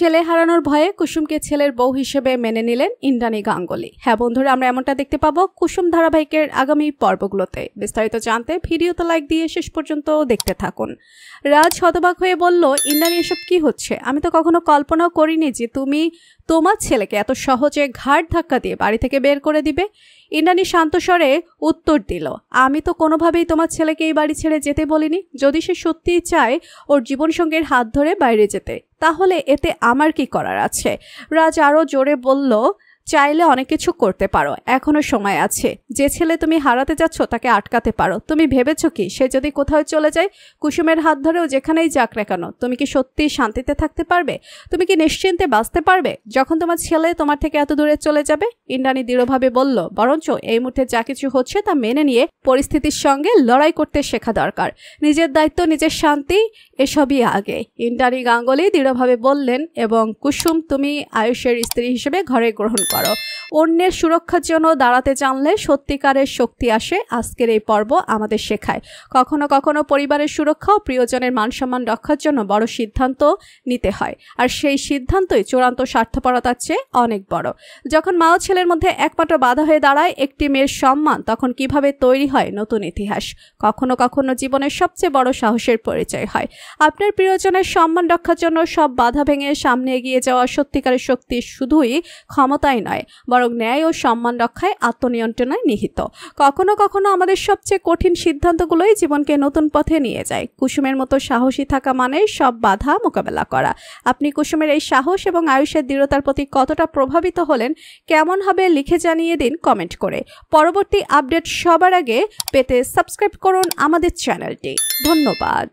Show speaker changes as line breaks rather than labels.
ছেলে হারানোর ভয়ে কুসুমকে ছেলের বউ হিসেবে মেনে নিলেন ইন্দ্রাণী গাঙ্গুলি। হ্যাঁ বন্ধুরা, আমরা এমনটা দেখতে পাবো কুসুম ধারাবাহিকের আগামী পর্বগুলোতে। বিস্তারিত জানতে ভিডিওতে লাইক দিয়ে শেষ পর্যন্ত দেখতে থাকুন। রাজ হতবাক হয়ে বলল, ইন্দ্রাণী এসব কি হচ্ছে? আমি তো কখনো কল্পনাও করিনি যে তুমি তোমার ছেলেকে এত সহজে ঘাড় ধাক্কা দিয়ে বাড়ি থেকে বের করে দিবে। ইন্দ্রাণী শান্ত স্বরে উত্তর দিল, আমি তো কোনোভাবেই তোমার ছেলেকে এই বাড়ি ছেড়ে যেতে বলিনি। যদি সে সত্যিই চায় ওর জীবনসঙ্গীর হাত ধরে বাইরে যেতে, তাহলে এতে আমার কি করার আছে? রাজ আরও জোরে বলল, চাইলে অনেক কিছু করতে পারো, এখনো সময় আছে। যে ছেলে তুমি হারাতে যাচ্ছ তাকে আটকাতে পারো। তুমি ভেবেছ কি সে যদি কোথাও চলে যায়, কুসুমের হাত ধরেও যেখানেই যাক না কেন, তুমি কি সত্যি শান্তিতে থাকতে পারবে? তুমি কি নিশ্চিন্তে বাঁচতে পারবে যখন তোমার ছেলে তোমার থেকে এত দূরে চলে যাবে? ইন্দ্রাণী দৃঢ়ভাবে বলল, বরঞ্চ এই মুহূর্তে যা কিছু হচ্ছে তা মেনে নিয়ে পরিস্থিতির সঙ্গে লড়াই করতে শেখা দরকার। নিজের দায়িত্ব, নিজের শান্তি, এসবই আগে। ইন্দ্রাণী গাঙ্গুলি দৃঢ়ভাবে বললেন, এবং কুসুম, তুমি আয়ুষের স্ত্রী হিসেবে ঘরে গ্রহণ করো। অন্যের সুরক্ষার জন্য দাঁড়াতে জানলে সত্যিকারের শক্তি আসে। আজকের এই পর্ব আমাদের শেখায়, কখনো কখনো পরিবারের সুরক্ষা ও প্রিয়জনের মানসম্মান রক্ষার জন্য বড় সিদ্ধান্ত নিতে হয়, আর সেই সিদ্ধান্তই চূড়ান্ত স্বার্থপরতার চেয়ে অনেক বড়। যখন মা ও ছেলের মধ্যে একমাত্র বাধা হয়ে দাঁড়ায় একটি মেয়ের সম্মান, তখন কিভাবে তৈরি হয় নতুন ইতিহাস। কখনো কখনো জীবনের সবচেয়ে বড় সাহসের পরিচয় হয় আপনার প্রিয়জনের সম্মান রক্ষার জন্য সব বাধা ভেঙে সামনে এগিয়ে যাওয়া। সত্যিকারের শক্তি শুধুই ক্ষমতায় নয়, বরং ন্যায় ও সম্মান রক্ষায়, আত্মনিয়ন্ত্রণে নিহিত। কখনো কখনো আমাদের সবচেয়ে কঠিন সিদ্ধান্তগুলোই জীবনকে নতুন পথে নিয়ে যায়। কুসুমের মতো সাহসী থাকা মানে সব বাধা মোকাবেলা করা। আপনি কুসুমের এই সাহস এবং আয়ুষের দৃঢ়তার প্রতি কতটা প্রভাবিত হলেন, কেমন হবে লিখে জানিয়ে দিন কমেন্ট করে। পরবর্তী আপডেট সবার আগে পেতে সাবস্ক্রাইব করুন আমাদের চ্যানেলটি। ধন্যবাদ।